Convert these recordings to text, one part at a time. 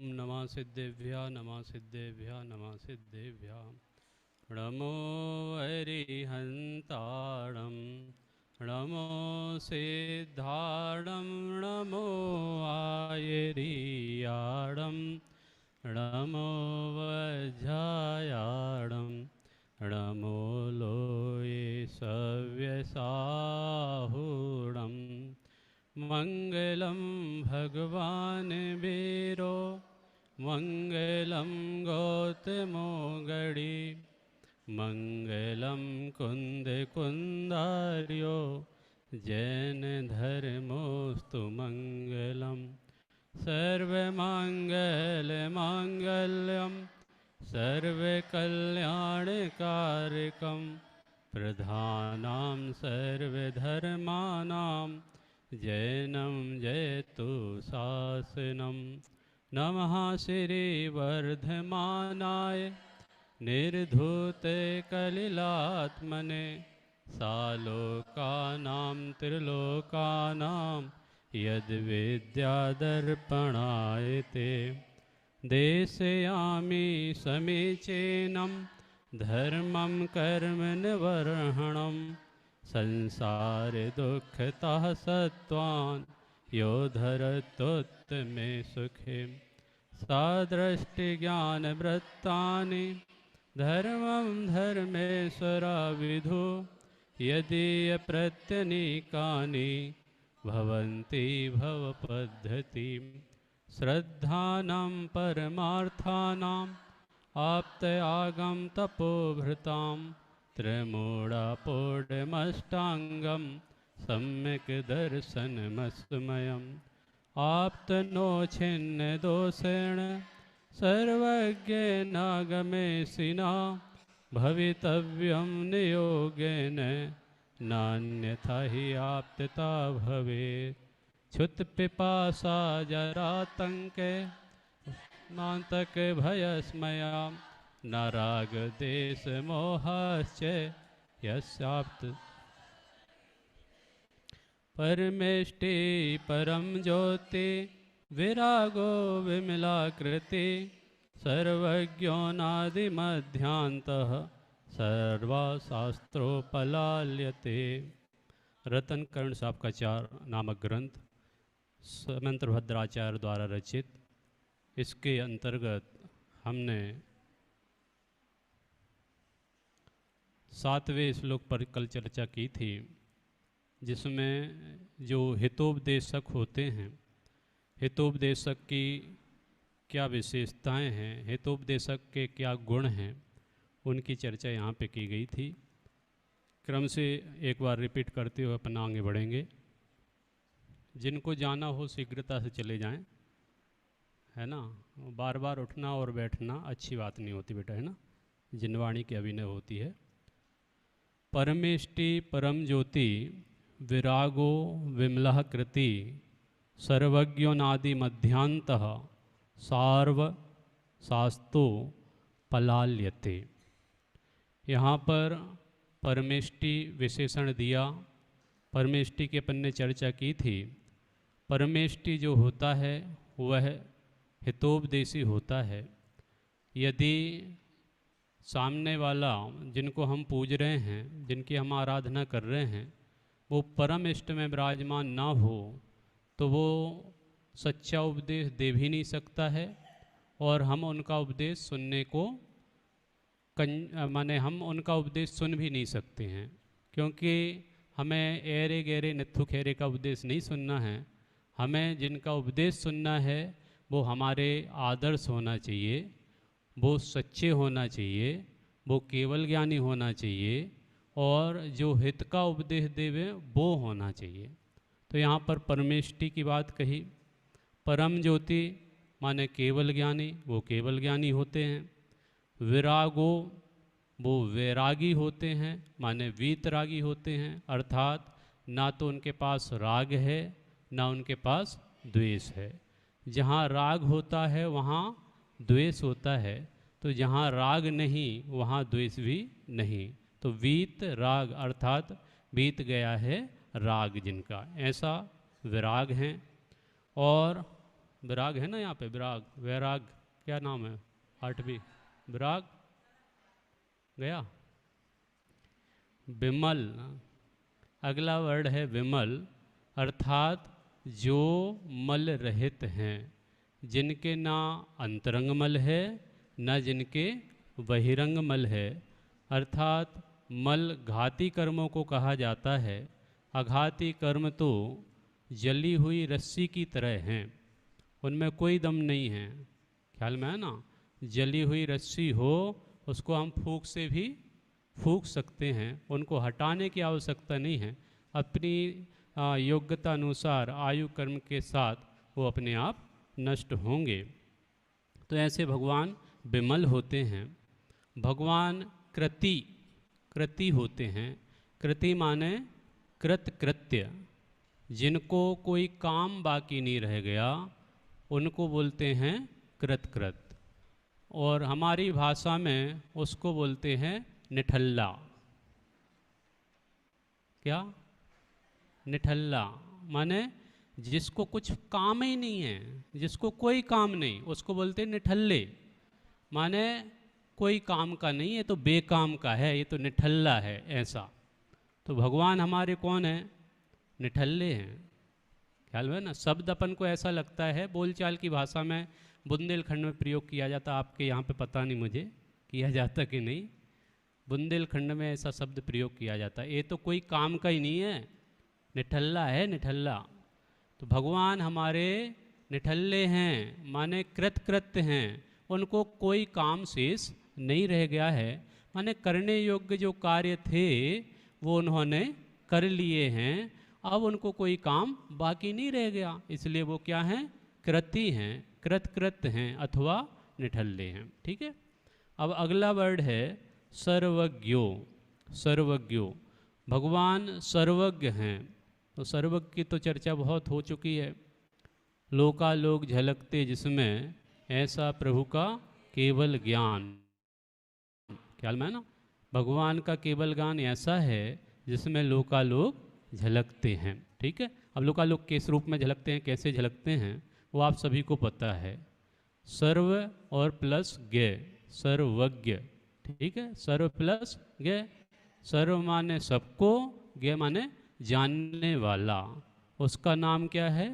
नमः सिद्धेभ्यः नमः सिद्धेभ्यः नमः सिद्धेभ्यः। नमो अरिहन्ताणं नमो सिद्धाणं नमो आयरियाणं नमो वज्रायाणं नमो लोये सव्यसाहुणम् मंगलम भगवान वीरो मंगलम गौतमो गणी मंगलम कुंद कुंदार्यो जैन धर्मोस्तु मंगलम सर्वमंगल मांगल्यम सर्वकल्याणकारकम प्रधानां सर्वधर्माणां जैनं जयतु शासनं। नमः श्री वर्धमानाय निर्धूते कलिलात्मने सालोकानां त्रिलोकानां यद्विद्यादर्पणाय ते देशयामि समीचीनं धर्मं कर्म निवर्हणम् संसार दुःखतः सत्वान् यो धरत्युत्तमे सुखे सादृष्टिज्ञानवृत्तानि धर्मं धर्मेश्वरा विदु यदीय प्रत्यनीकानि भवन्ति भवपद्धतिं श्रद्धानां परमार्थानाम् आप्तयागं तपोभृतां त्रिमूढापूर्णमष्टाङ्गं सम्यक् दर्शनमस्मयम् आप्तनो छिन्नदोषेण सर्वज्ञेनागमेशिना भवितव्यं नियोगेन नान्यथा हि आप्तता भवेत् क्षुत्पिपासा जरातङ्के मान्तक भयस्मया न राग देश मोहश्च यस्याप्त परमेष्टि परम ज्योति विरागो विमलाकृति सर्वज्ञोनादिमध्यान्तः सर्वशास्त्रोपलाल्यते। रतनकर्ण शापकाचार नामक ग्रंथ समंत्र भद्राचार्य द्वारा रचित। इसके अंतर्गत हमने 7वें श्लोक पर कल चर्चा की थी, जिसमें जो हितोपदेशक होते हैं, हितोपदेशक की क्या विशेषताएं हैं, हितोपदेशक के क्या गुण हैं, उनकी चर्चा यहाँ पे की गई थी। क्रम से एक बार रिपीट करते हुए अपना आगे बढ़ेंगे। जिनको जाना हो शीघ्रता से चले जाएं, है ना। बार बार उठना और बैठना अच्छी बात नहीं होती बेटा, है ना। जिनवाणी की अभिनय होती है। परमेष्टि परम ज्योति विरागो विमलः कृति सर्वज्ञोनादि मध्यांतः सार्व शास्तो पलाल्यते। यहाँ पर परमेष्टि विशेषण दिया। परमेष्टि की अपन ने चर्चा की थी। परमेष्टि जो होता है वह हितोपदेशी होता है। यदि सामने वाला जिनको हम पूज रहे हैं, जिनकी हम आराधना कर रहे हैं, वो परम इष्ट में विराजमान ना हो तो वो सच्चा उपदेश दे भी नहीं सकता है और हम उनका उपदेश सुनने को माने हम उनका उपदेश सुन भी नहीं सकते हैं। क्योंकि हमें एरे गहरे नत्थु खेरे का उपदेश नहीं सुनना है। हमें जिनका उपदेश सुनना है वो हमारे आदर्श होना चाहिए, वो सच्चे होना चाहिए, वो केवल ज्ञानी होना चाहिए और जो हित का उपदेश देवे वो होना चाहिए। तो यहाँ पर परमेष्टि की बात कही। परम ज्योति माने केवल ज्ञानी, वो केवल ज्ञानी होते हैं। विरागो वो वैरागी होते हैं, माने वीतरागी होते हैं, अर्थात ना तो उनके पास राग है ना उनके पास द्वेष है। जहाँ राग होता है वहाँ द्वेष होता है, तो जहाँ राग नहीं वहाँ द्वेष भी नहीं। तो वीत राग अर्थात बीत गया है राग जिनका, ऐसा विराग हैं। और विराग है ना यहाँ पे, विराग, वैराग, क्या नाम है, 8वीं, विराग गया। विमल, अगला वर्ड है विमल, अर्थात जो मल रहित हैं, जिनके ना अंतरंग मल है न जिनके बहिरंग मल है। अर्थात मल घाती कर्मों को कहा जाता है। अघाती कर्म तो जली हुई रस्सी की तरह हैं, उनमें कोई दम नहीं है। ख्याल में है ना, जली हुई रस्सी हो उसको हम फूंक से भी फूंक सकते हैं, उनको हटाने की आवश्यकता नहीं है। अपनी योग्यता अनुसार आयु कर्म के साथ वो अपने आप नष्ट होंगे। तो ऐसे भगवान विमल होते हैं। भगवान कृति, कृति होते हैं। कृति माने कृत कृत्य, जिनको कोई काम बाकी नहीं रह गया उनको बोलते हैं कृत कृत। और हमारी भाषा में उसको बोलते हैं निठल्ला। क्या? निठल्ला माने जिसको कुछ काम ही नहीं है, जिसको कोई काम नहीं, उसको बोलते हैं निठल्ले। माने कोई काम का नहीं है तो बेकाम का है, ये तो निठल्ला है ऐसा। तो भगवान हमारे कौन है? निठल्ले हैं। ख्याल है ना, शब्द अपन को ऐसा लगता है, बोलचाल की भाषा में बुंदेलखंड में प्रयोग किया जाता, आपके यहाँ पे पता नहीं मुझे किया जाता कि नहीं। बुंदेलखंड में ऐसा शब्द प्रयोग किया जाता है, ये तो कोई काम का ही नहीं है, निठल्ला है, निठल्ला। तो भगवान हमारे निठल्ले हैं, माने कृतकृत्य हैं, उनको कोई काम शेष नहीं रह गया है। माने करने योग्य जो कार्य थे वो उन्होंने कर लिए हैं, अब उनको कोई काम बाकी नहीं रह गया, इसलिए वो क्या हैं? कृति हैं, कृतकृत्य हैं अथवा निठल्ले हैं। ठीक है। अब अगला वर्ड है सर्वज्ञो। सर्वज्ञो, भगवान सर्वज्ञ हैं। तो सर्वज्ञ की तो चर्चा बहुत हो चुकी है। लोकालोक झलकते जिसमें ऐसा प्रभु का केवल ज्ञान। ख्याल में है ना, भगवान का केवल ज्ञान ऐसा है जिसमें लोकालोक झलकते हैं। ठीक है। अब लोकालोक किस रूप में झलकते हैं, कैसे झलकते हैं, वो आप सभी को पता है। सर्व और प्लस ज्ञ, सर्वज्ञ। ठीक है, सर्व प्लस ज्ञ। सर्व माने सबको, ज्ञ माने जानने वाला, उसका नाम क्या है?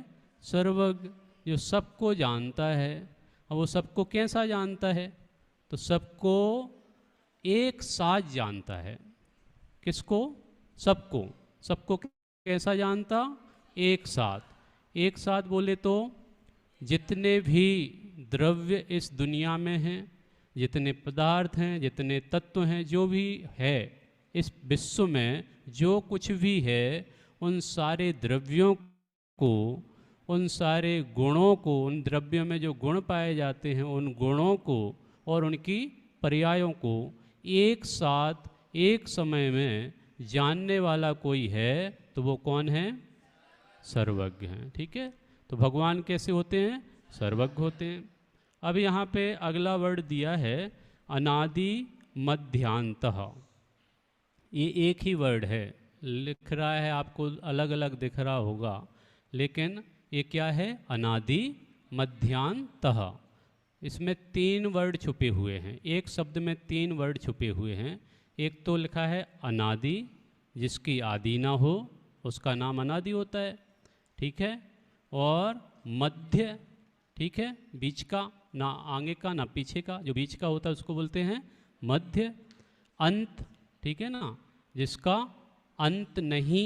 सर्वज्ञ, जो सबको जानता है। और वो सबको कैसा जानता है? तो सबको एक साथ जानता है। किसको? सबको। सबको कैसा जानता? एक साथ। एक साथ बोले तो जितने भी द्रव्य इस दुनिया में हैं, जितने पदार्थ हैं, जितने तत्व हैं, जो भी है इस विश्व में, जो कुछ भी है, उन सारे द्रव्यों को, उन सारे गुणों को, उन द्रव्यों में जो गुण पाए जाते हैं उन गुणों को और उनकी पर्यायों को एक साथ एक समय में जानने वाला कोई है तो वो कौन है? सर्वज्ञ हैं। ठीक है। तो भगवान कैसे होते हैं? सर्वज्ञ होते हैं। अब यहाँ पे अगला वर्ड दिया है अनादि मध्यांतः। ये एक ही वर्ड है, लिख रहा है आपको अलग अलग दिख रहा होगा, लेकिन ये क्या है? अनादि मध्यांतः। इसमें 3 वर्ड छुपे हुए हैं, एक शब्द में 3 वर्ड छुपे हुए हैं। एक तो लिखा है अनादि, जिसकी आदि ना हो उसका नाम अनादि होता है। ठीक है। और मध्य, ठीक है, बीच का, ना आगे का ना पीछे का, जो बीच का होता है उसको बोलते हैं मध्य। अंत, ठीक है ना, जिसका अंत नहीं।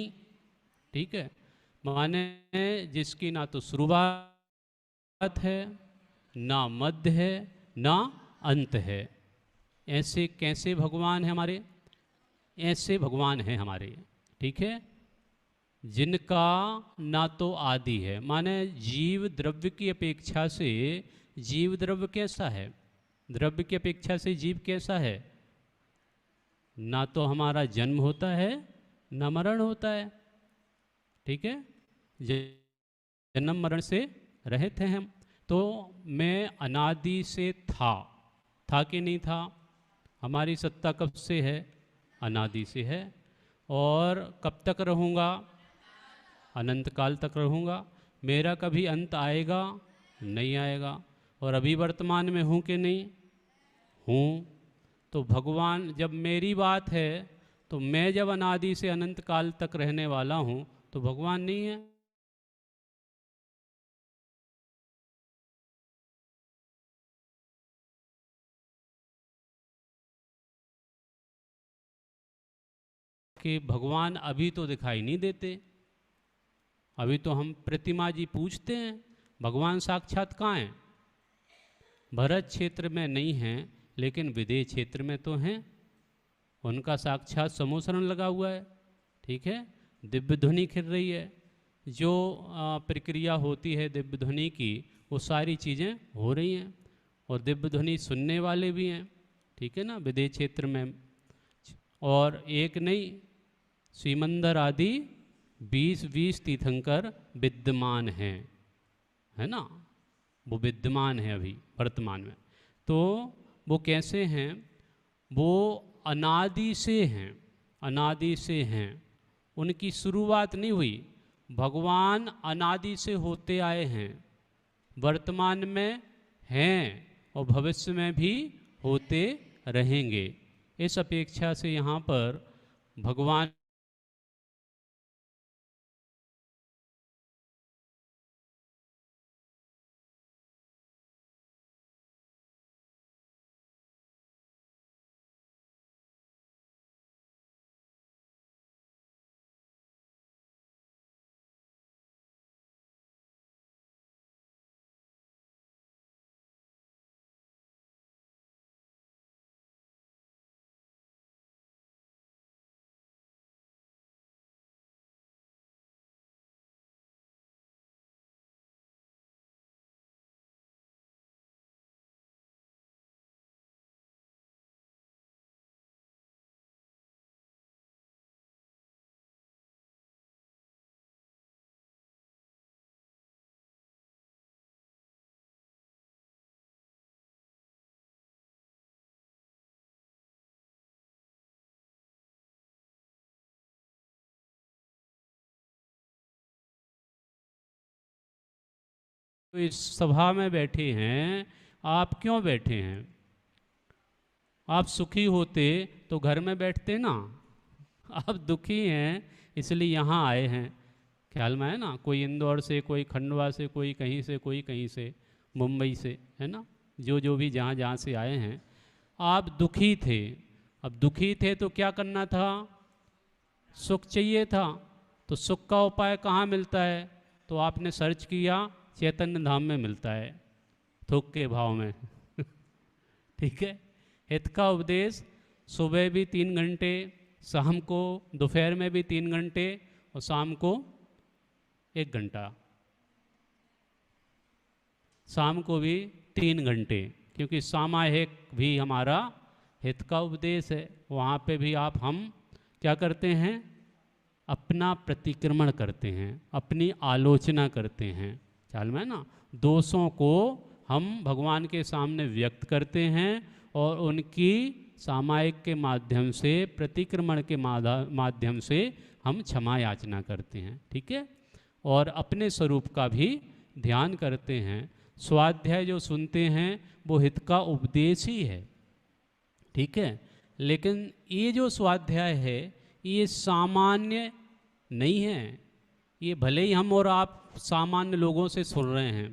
ठीक है, माने जिसकी ना तो शुरुआत है, ना मध्य है, ना अंत है। ऐसे कैसे भगवान है हमारे? ऐसे भगवान हैं हमारे। ठीक है, जिनका ना तो आदि है, माने जीव द्रव्य की अपेक्षा से जीव द्रव्य कैसा है? द्रव्य की अपेक्षा से जीव कैसा है? ना तो हमारा जन्म होता है ना मरण होता है। ठीक है, जन्म मरण से रहित हैं हम। तो मैं अनादि से था कि नहीं था? हमारी सत्ता कब से है? अनादि से है। और कब तक रहूँगा? अनंत काल तक रहूँगा। मेरा कभी अंत आएगा? नहीं आएगा। और अभी वर्तमान में हूँ कि नहीं? हूँ। तो भगवान, जब मेरी बात है तो मैं जब अनादि से अनंत काल तक रहने वाला हूँ तो भगवान नहीं है? कि भगवान अभी तो दिखाई नहीं देते। अभी तो हम प्रतिमा जी पूछते हैं, भगवान साक्षात कहाँ हैं? भरत क्षेत्र में नहीं हैं, लेकिन विदेह क्षेत्र में तो हैं। उनका साक्षात समोसरण लगा हुआ है, ठीक है, दिव्य ध्वनि खिल रही है। जो प्रक्रिया होती है दिव्य ध्वनि की, वो सारी चीज़ें हो रही हैं। और दिव्य ध्वनि सुनने वाले भी हैं, ठीक है ना, विदेह क्षेत्र में। और एक नहीं, श्रीमंदर आदि 20-20 तीर्थंकर विद्यमान हैं, है ना, वो विद्यमान है अभी वर्तमान में। तो वो कैसे हैं? वो अनादि से हैं, अनादि से हैं, उनकी शुरुआत नहीं हुई। भगवान अनादि से होते आए हैं, वर्तमान में हैं और भविष्य में भी होते रहेंगे। इस अपेक्षा से यहाँ पर भगवान तो इस सभा में बैठे हैं, आप क्यों बैठे हैं? आप सुखी होते तो घर में बैठते ना। आप दुखी हैं इसलिए यहाँ आए हैं। ख्याल में है ना, कोई इंदौर से, कोई खंडवा से, कोई कहीं से, कोई कहीं से, मुंबई से, है ना, जो जो भी जहाँ जहाँ से आए हैं। आप दुखी थे, अब दुखी थे तो क्या करना था? सुख चाहिए था। तो सुख का उपाय कहाँ मिलता है? तो आपने सर्च किया, चैतन्य धाम में मिलता है, थोक के भाव में। ठीक है। हित का उपदेश सुबह भी 3 घंटे, शाम को, दोपहर में भी 3 घंटे और शाम को 1 घंटा, शाम को भी 3 घंटे, क्योंकि सामाहिक भी हमारा हित का उपदेश है। वहाँ पे भी हम क्या करते हैं? अपना प्रतिक्रमण करते हैं, अपनी आलोचना करते हैं। ख्याल में है ना, दोषों को हम भगवान के सामने व्यक्त करते हैं और उनकी सामायिक के माध्यम से, प्रतिक्रमण के माध्यम से हम क्षमा याचना करते हैं, ठीक है। और अपने स्वरूप का भी ध्यान करते हैं। स्वाध्याय जो सुनते हैं वो हित का उपदेश ही है, ठीक है। लेकिन ये जो स्वाध्याय है ये सामान्य नहीं है। ये भले ही हम और आप सामान्य लोगों से सुन रहे हैं,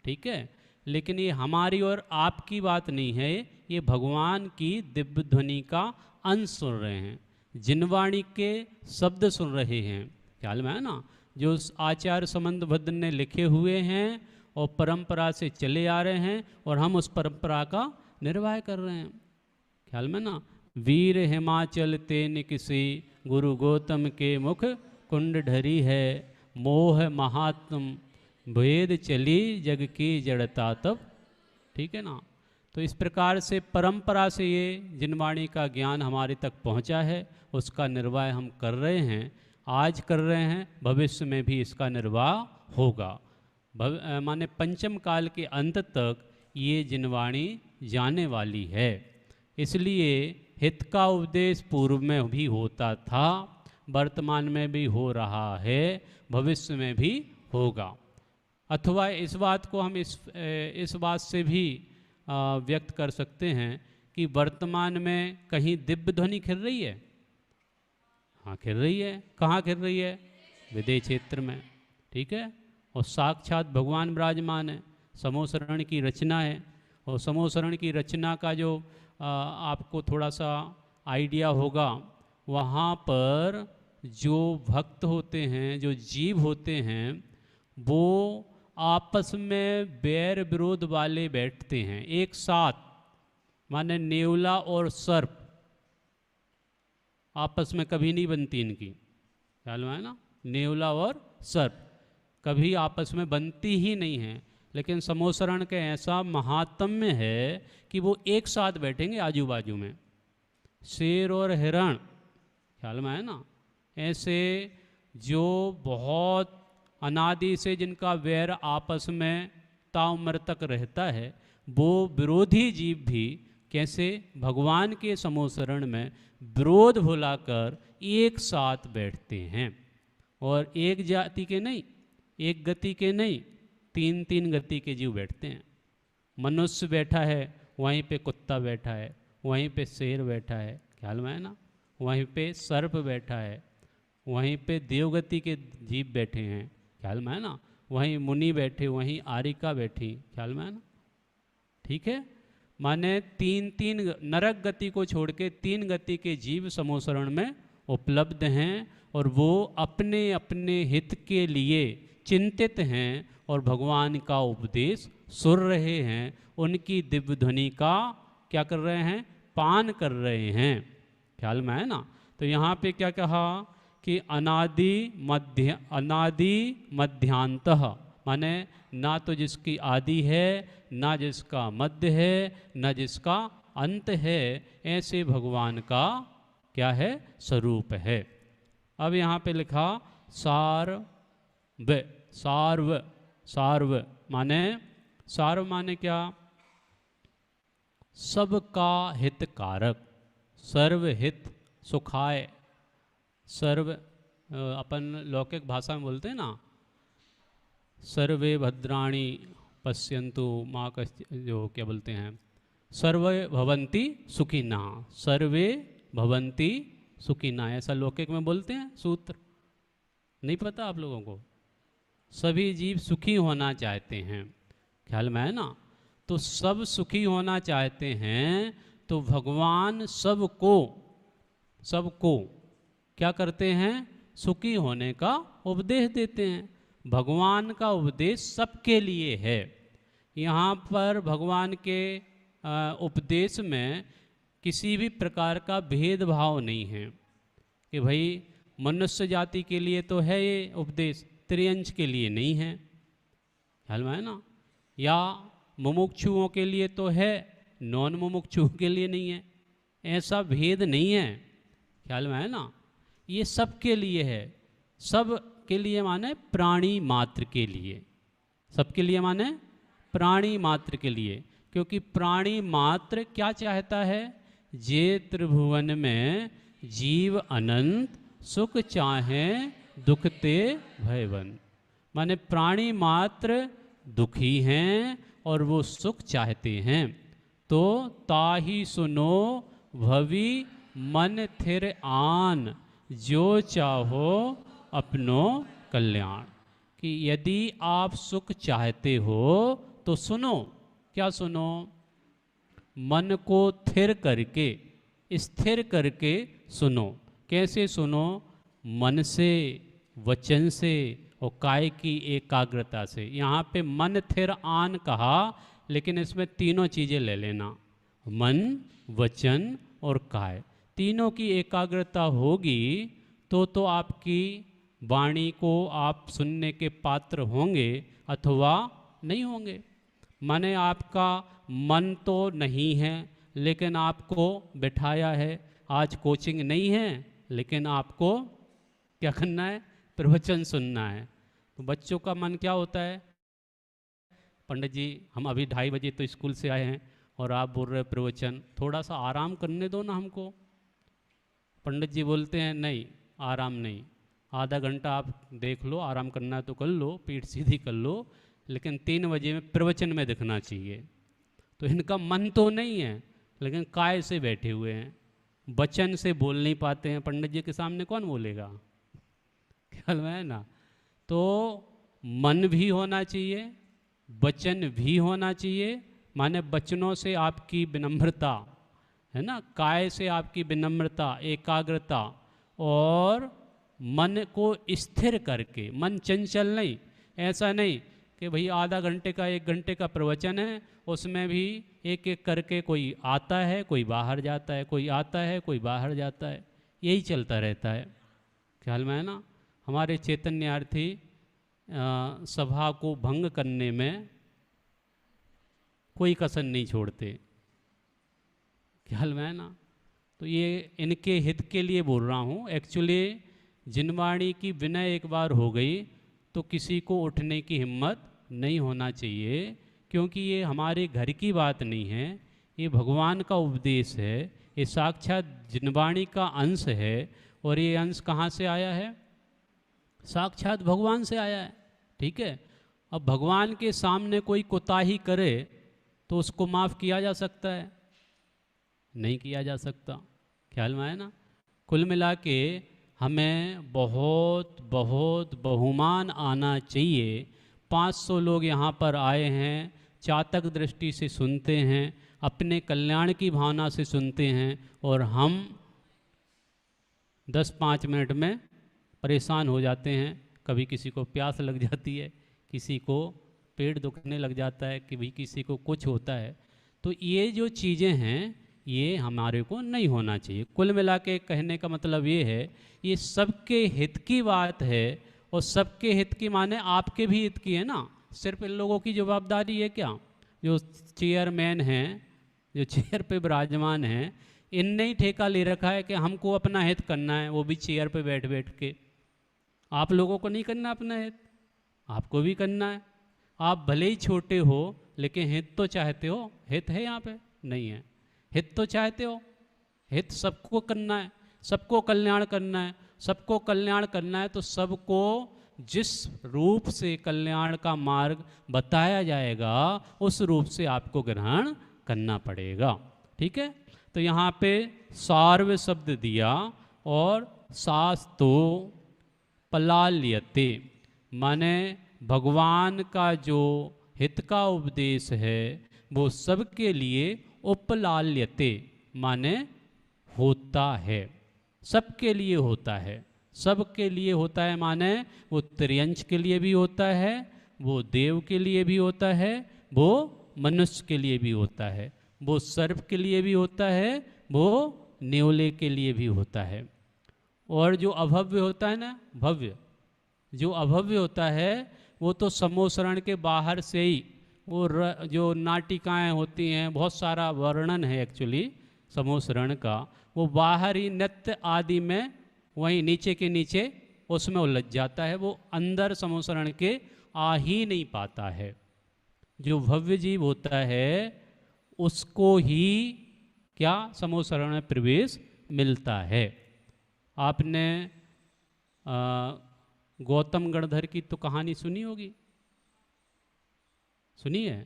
ठीक है, लेकिन ये हमारी और आपकी बात नहीं है, ये भगवान की दिव्य ध्वनि का अंश सुन रहे हैं, जिनवाणी के शब्द सुन रहे हैं। ख्याल में है ना, जो आचार्य संबंधभद्र ने लिखे हुए हैं और परंपरा से चले आ रहे हैं और हम उस परंपरा का निर्वाह कर रहे हैं। ख्याल में ना, वीर हिमाचल तेन किसी, गुरु गौतम के मुख कुंड ढरी है, मोह महात्म भेद चली जग की जड़ता तब। ठीक है ना। तो इस प्रकार से परंपरा से ये जिनवाणी का ज्ञान हमारे तक पहुंचा है, उसका निर्वाह हम कर रहे हैं, आज कर रहे हैं, भविष्य में भी इसका निर्वाह होगा। माने पंचम काल के अंत तक ये जिनवाणी जाने वाली है। इसलिए हित का उपदेश पूर्व में भी होता था, वर्तमान में भी हो रहा है, भविष्य में भी होगा। अथवा इस बात को हम इस बात से भी व्यक्त कर सकते हैं कि वर्तमान में कहीं दिव्य ध्वनि खिल रही है। हाँ खिल रही है। कहाँ खिल रही है? विदेह क्षेत्र में। ठीक है। और साक्षात भगवान विराजमान है। समोसरण की रचना है। और समोसरण की रचना का जो आपको थोड़ा सा आइडिया होगा, वहाँ पर जो भक्त होते हैं, जो जीव होते हैं, वो आपस में बैर विरोध वाले बैठते हैं एक साथ। माने नेवला और सर्प आपस में कभी नहीं बनती इनकी, ख्याल में है ना। नेवला और सर्प कभी आपस में बनती ही नहीं है। लेकिन समोसरण के ऐसा महात्म्य है कि वो एक साथ बैठेंगे आजू बाजू में। शेर और हिरण, ख्याल में है ना। ऐसे जो बहुत अनादि से जिनका वैर आपस में ताउम्र तक रहता है, वो विरोधी जीव भी कैसे भगवान के समोसरण में विरोध भुलाकर एक साथ बैठते हैं। और एक जाति के नहीं, एक गति के नहीं, तीन तीन गति के जीव बैठते हैं। मनुष्य बैठा है, वहीं पे कुत्ता बैठा है, वहीं पे शेर बैठा है, ख्याल में है ना। वहीं पे सर्प बैठा है, वहीं पे देवगति के जीव बैठे हैं, ख्याल में है ना। वहीं मुनि बैठे, वहीं आरिका बैठी, ख्याल में है ना। ठीक है। माने तीन तीन नरक गति को छोड़ के तीन गति के जीव समोसरण में उपलब्ध हैं, और वो अपने अपने हित के लिए चिंतित हैं और भगवान का उपदेश सुन रहे हैं। उनकी दिव्य ध्वनि का क्या कर रहे हैं? पान कर रहे हैं, ख्याल में है ना। तो यहाँ पे क्या कहा कि अनादि मध्यांतः, माने ना तो जिसकी आदि है, ना जिसका मध्य है, ना जिसका अंत है, ऐसे भगवान का क्या है? स्वरूप है। अब यहाँ पे लिखा सार्व। सार्व, सार्व माने, सार्व माने क्या? सबका हितकारक, सर्वहित सुखाय। सर्व अपन लौकिक भाषा में बोलते हैं ना, सर्वे भद्राणि पश्यन्तु माँ का, जो क्या बोलते हैं, सर्वे भवन्ति सुखिना, सर्वे भवन्ति सुखिना, ऐसा लौकिक में बोलते हैं सूत्र। नहीं पता आप लोगों को? सभी जीव सुखी होना चाहते हैं, ख्याल में है ना। तो सब सुखी होना चाहते हैं, तो भगवान सबको सबको क्या करते हैं? सुखी होने का उपदेश देते हैं। भगवान का उपदेश सबके लिए है। यहाँ पर भगवान के उपदेश में किसी भी प्रकार का भेदभाव नहीं है कि भाई मनुष्य जाति के लिए तो है ये उपदेश, त्रियंश के लिए नहीं है, ख्याल में है ना। या मुमुक्षुओं के लिए तो है, नॉन मुमुक्षुओं के लिए नहीं है, ऐसा भेद नहीं है, ख्याल में है ना। ये सबके लिए है। सब के लिए माने प्राणी मात्र के लिए, सबके लिए माने प्राणी मात्र के लिए। क्योंकि प्राणी मात्र क्या चाहता है? जे त्रिभुवन में जीव अनंत सुख चाहे दुखते भयवन। माने प्राणी मात्र दुखी हैं और वो सुख चाहते हैं। तो ताही सुनो भवि मन थिर आन, जो चाहो अपनो कल्याण। कि यदि आप सुख चाहते हो तो सुनो। क्या सुनो? मन को थिर करके, स्थिर करके सुनो। कैसे सुनो? मन से, वचन से और काय की एकाग्रता से। यहाँ पे मन थिर आन कहा, लेकिन इसमें तीनों चीज़ें ले लेना, मन, वचन और काय। तीनों की एकाग्रता होगी तो आपकी वाणी को आप सुनने के पात्र होंगे अथवा नहीं होंगे। माने आपका मन तो नहीं है, लेकिन आपको बिठाया है। आज कोचिंग नहीं है, लेकिन आपको क्या करना है? प्रवचन सुनना है। तो बच्चों का मन क्या होता है? पंडित जी हम अभी 2:30 बजे तो स्कूल से आए हैं और आप बोल रहे प्रवचन, थोड़ा सा आराम करने दो ना हमको। पंडित जी बोलते हैं नहीं, आराम नहीं, आधा घंटा आप देख लो, आराम करना है तो कर लो, पीठ सीधी कर लो, लेकिन 3 बजे में प्रवचन में दिखना चाहिए। तो इनका मन तो नहीं है, लेकिन काय से बैठे हुए हैं, वचन से बोल नहीं पाते हैं। पंडित जी के सामने कौन बोलेगा, ख्याल में है ना। तो मन भी होना चाहिए, वचन भी होना चाहिए, माने वचनों से आपकी विनम्रता है ना, काय से आपकी विनम्रता, एकाग्रता, और मन को स्थिर करके, मन चंचल नहीं, ऐसा नहीं कि भाई आधा घंटे का 1 घंटे का प्रवचन है, उसमें भी एक एक करके कोई आता है कोई बाहर जाता है, कोई आता है कोई बाहर जाता है, यही चलता रहता है, ख्याल में है ना। हमारे चैतन्यार्थी सभा को भंग करने में कोई कसर नहीं छोड़ते, ख्याल में है ना। तो ये इनके हित के लिए बोल रहा हूँ। एक्चुअली जिनवाणी की विनय एक बार हो गई तो किसी को उठने की हिम्मत नहीं होना चाहिए, क्योंकि ये हमारे घर की बात नहीं है, ये भगवान का उपदेश है, ये साक्षात जिनवाणी का अंश है। और ये अंश कहाँ से आया है, साक्षात भगवान से आया है, ठीक है। अब भगवान के सामने कोई कोताही करे तो उसको माफ़ किया जा सकता है, नहीं किया जा सकता, ख्याल में है ना। कुल मिला के हमें बहुत बहुत बहुमान आना चाहिए। 500 लोग यहाँ पर आए हैं, चातक दृष्टि से सुनते हैं, अपने कल्याण की भावना से सुनते हैं, और हम 10-5 मिनट में परेशान हो जाते हैं। कभी किसी को प्यास लग जाती है, किसी को पेट दुखने लग जाता है, कि भाई किसी को कुछ होता है। तो ये जो चीज़ें हैं ये हमारे को नहीं होना चाहिए। कुल मिला के कहने का मतलब ये है, ये सबके हित की बात है, और सबके हित की माने आपके भी हित की है ना। सिर्फ इन लोगों की जवाबदारी है क्या, जो चेयरमैन हैं, जो चेयर पे विराजमान हैं, इनने ही ठेका ले रखा है कि हमको अपना हित करना है, वो भी चेयर पे बैठ बैठ के। आप लोगों को नहीं करना अपना हित, आपको भी करना है। आप भले ही छोटे हो, लेकिन हित तो चाहते हो। हित है यहाँ पे, नहीं है। हित तो चाहते हो, हित सबको करना है, सबको कल्याण करना है। सबको कल्याण करना है तो सबको जिस रूप से कल्याण का मार्ग बताया जाएगा उस रूप से आपको ग्रहण करना पड़ेगा, ठीक है। तो यहाँ पे सार्व शब्द दिया, और शास्तो पलाल्यते माने भगवान का जो हित का उपदेश है वो सबके लिए उपलाल्यते माने होता है, सबके लिए होता है। सबके लिए होता है माने वो त्रियंश के लिए भी होता है, वो देव के लिए भी होता है, वो मनुष्य के लिए भी होता है, वो सर्प के लिए भी होता है, वो न्योले के लिए भी होता है। और जो अभव्य होता है ना, भव्य, जो अभव्य होता है वो तो समोसरण के बाहर से ही, वो जो नाटिकाएं होती हैं, बहुत सारा वर्णन है एक्चुअली समोसरण का, वो बाहर ही नृत्य आदि में वहीं नीचे के नीचे उसमें उलझ जाता है, वो अंदर समोसरण के आ ही नहीं पाता है। जो भव्य जीव होता है उसको ही क्या समोसरण में प्रवेश मिलता है। आपने गौतम गणधर की तो कहानी सुनी होगी, सुनी है।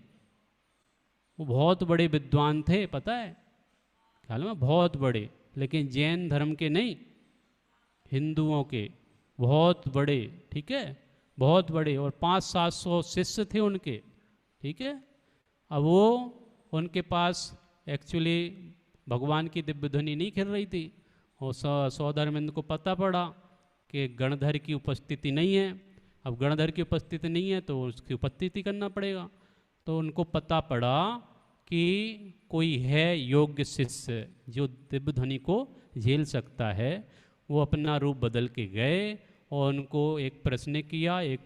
वो बहुत बड़े विद्वान थे, पता है, ख्याल में, बहुत बड़े, लेकिन जैन धर्म के नहीं, हिंदुओं के बहुत बड़े, ठीक है, बहुत बड़े। और 500-700 शिष्य थे उनके, ठीक है। अब वो उनके पास एक्चुअली भगवान की दिव्य ध्वनि नहीं खिल रही थी, और सौधर्मिंद को पता पड़ा कि गणधर की उपस्थिति नहीं है। अब गणधर की उपस्थिति नहीं है तो उसकी उपस्थिति करना पड़ेगा। तो उनको पता पड़ा कि कोई है योग्य शिष्य जो दिव्य ध्वनि को झेल सकता है। वो अपना रूप बदल के गए और उनको एक प्रश्न किया, एक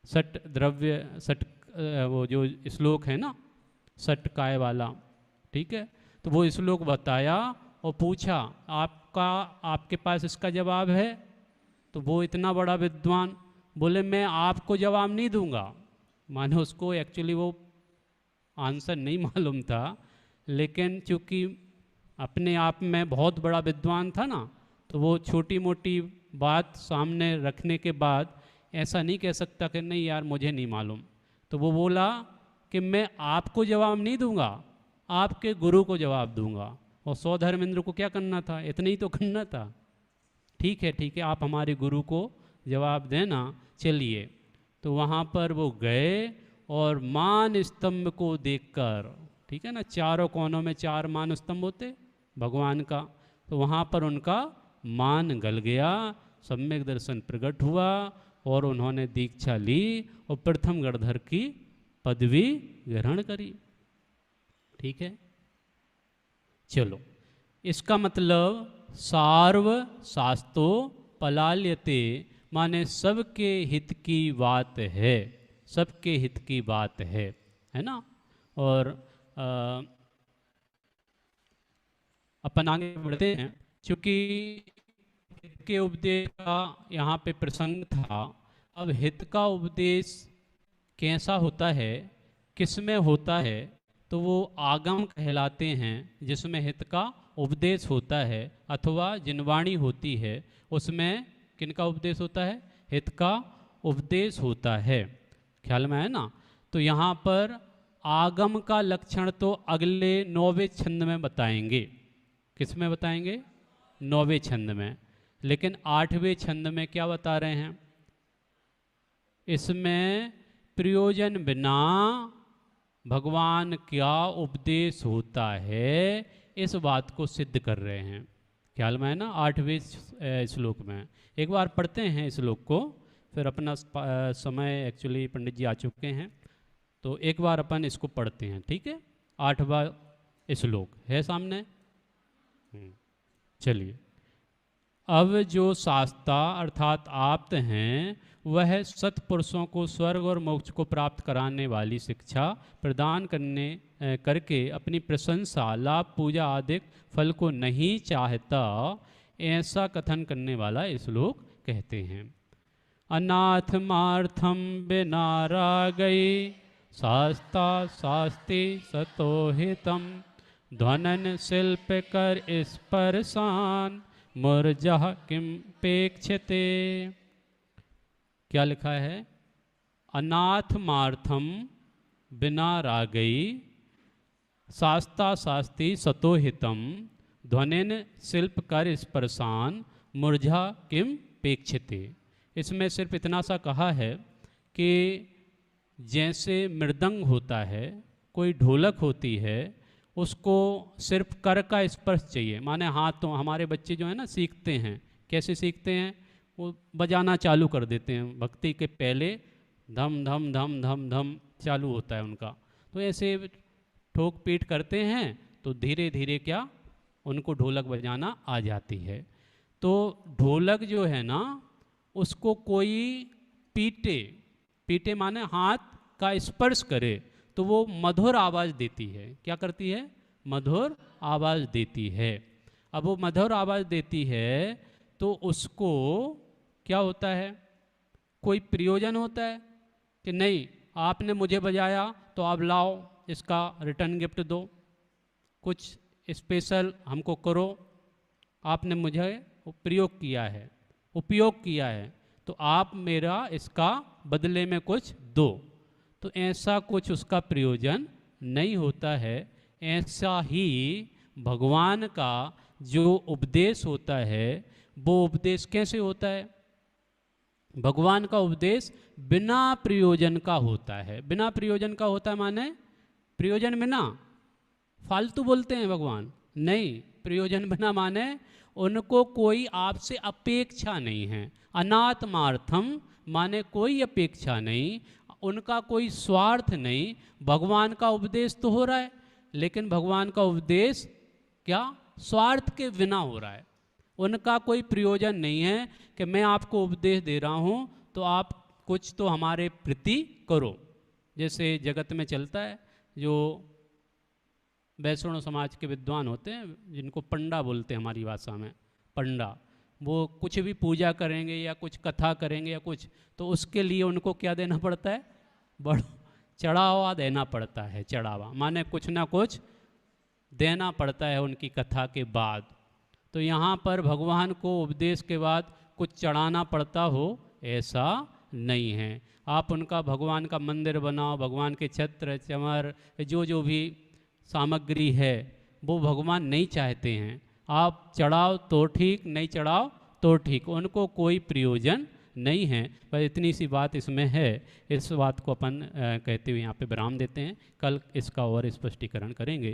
सट द्रव्य सट वो जो श्लोक है ना, सट काय वाला, ठीक है। तो वो श्लोक बताया और पूछा आपके पास इसका जवाब है। तो वो इतना बड़ा विद्वान बोले मैं आपको जवाब नहीं दूंगा। माने उसको एक्चुअली वो आंसर नहीं मालूम था, लेकिन चूंकि अपने आप में बहुत बड़ा विद्वान था ना, तो वो छोटी मोटी बात सामने रखने के बाद ऐसा नहीं कह सकता कि नहीं यार मुझे नहीं मालूम। तो वो बोला कि मैं आपको जवाब नहीं दूंगा, आपके गुरु को जवाब दूंगा। और सौधर्मेंद्र को क्या करना था, इतना ही तो करना था। ठीक है आप हमारे गुरु को जवाब देना, चलिए। तो वहाँ पर वो गए और मान स्तंभ को देखकर, ठीक है ना, चारों कोनों में 4 मान स्तंभ होते भगवान का, तो वहाँ पर उनका मान गल गया, सम्यक दर्शन प्रकट हुआ और उन्होंने दीक्षा ली और प्रथम गणधर की पदवी ग्रहण करी। ठीक है, चलो, इसका मतलब सार्व शास्तो पलाल्यते, माने सबके हित की बात है, सबके हित की बात है ना। और अपन आगे बढ़ते हैं, चूँकि हित के उपदेश का यहाँ पे प्रसंग था। अब हित का उपदेश कैसा होता है, किसमें होता है, तो वो आगम कहलाते हैं जिसमें हित का उपदेश होता है, अथवा जिनवाणी होती है उसमें किनका उपदेश होता है, हित का उपदेश होता है। ख्याल में है ना। तो यहाँ पर आगम का लक्षण तो अगले 9वें छंद में बताएंगे। किस में बताएंगे, 9वें छंद में। लेकिन 8वें छंद में क्या बता रहे हैं, इसमें प्रयोजन बिना भगवान क्या उपदेश होता है, इस बात को सिद्ध कर रहे हैं। ख्याल में है ना। 8वें श्लोक में एक बार पढ़ते हैं श्लोक को, फिर अपना समय एक्चुअली पंडित जी आ चुके हैं, तो एक बार अपन इसको पढ़ते हैं। ठीक है, 8वां श्लोक है सामने। चलिए, अब जो शास्ता अर्थात आप्त हैं वह सत्पुरुषों को स्वर्ग और मोक्ष को प्राप्त कराने वाली शिक्षा प्रदान करके अपनी प्रशंसा, लाभ, पूजा आदि फल को नहीं चाहता, ऐसा कथन करने वाला श्लोक कहते हैं। अनाथमार्थम बिना रागई शास्ता शास्ति सतोहितम, ध्वनन शिल्प कर स्पर्शान, मुरजह किंपेक्षते। क्या लिखा है, अनाथमार्थम बिना रागई शास्ता शास्ति सतोहितम, ध्वनिन शिल्प कर स्पर्शान, मुरझा किम पेक्षते। इसमें सिर्फ इतना सा कहा है कि जैसे मृदंग होता है, कोई ढोलक होती है, उसको सिर्फ कर का स्पर्श चाहिए, माने हाथ। तो हमारे बच्चे जो है ना सीखते हैं, कैसे सीखते हैं, वो बजाना चालू कर देते हैं, भक्ति के पहले धम धम धम धम धम चालू होता है उनका, तो ऐसे ठोक पीट करते हैं, तो धीरे धीरे क्या उनको ढोलक बजाना आ जाती है। तो ढोलक जो है ना, उसको कोई पीटे, पीटे माने हाथ का स्पर्श करे, तो वो मधुर आवाज़ देती है। क्या करती है, मधुर आवाज़ देती है। अब वो मधुर आवाज़ देती है तो उसको क्या होता है, कोई प्रयोजन होता है कि नहीं, आपने मुझे बजाया तो आप लाओ इसका रिटर्न गिफ्ट दो, कुछ स्पेशल हमको करो, आपने मुझे प्रयोग किया है, उपयोग किया है, तो आप मेरा इसका बदले में कुछ दो। तो ऐसा कुछ उसका प्रयोजन नहीं होता है। ऐसा ही भगवान का जो उपदेश होता है, वो उपदेश कैसे होता है, भगवान का उपदेश बिना प्रयोजन का होता है। बिना प्रयोजन का होता है माने प्रयोजन बिना, फालतू बोलते हैं भगवान, नहीं, प्रयोजन बिना माने उनको कोई आपसे अपेक्षा नहीं है। अनात्मार्थम माने कोई अपेक्षा नहीं, उनका कोई स्वार्थ नहीं। भगवान का उपदेश तो हो रहा है, लेकिन भगवान का उपदेश क्या स्वार्थ के बिना हो रहा है। उनका कोई प्रयोजन नहीं है कि मैं आपको उपदेश दे रहा हूँ तो आप कुछ तो हमारे प्रति करो। जैसे जगत में चलता है, जो वैष्णव समाज के विद्वान होते हैं, जिनको पंडा बोलते हैं हमारी भाषा में, पंडा, वो कुछ भी पूजा करेंगे या कुछ कथा करेंगे या कुछ, तो उसके लिए उनको क्या देना पड़ता है, बड़ा चढ़ावा देना पड़ता है। चढ़ावा माने कुछ ना कुछ देना पड़ता है उनकी कथा के बाद। तो यहाँ पर भगवान को उपदेश के बाद कुछ चढ़ाना पड़ता हो ऐसा नहीं हैं। आप उनका भगवान का मंदिर बनाओ, भगवान के छत्र चमर जो जो भी सामग्री है वो भगवान नहीं चाहते हैं। आप चढ़ाओ तो ठीक, नहीं चढ़ाओ तो ठीक, उनको कोई प्रयोजन नहीं है। पर इतनी सी बात इसमें है। इस बात को अपन कहते हुए यहाँ पे विराम देते हैं। कल इसका और स्पष्टीकरण करेंगे।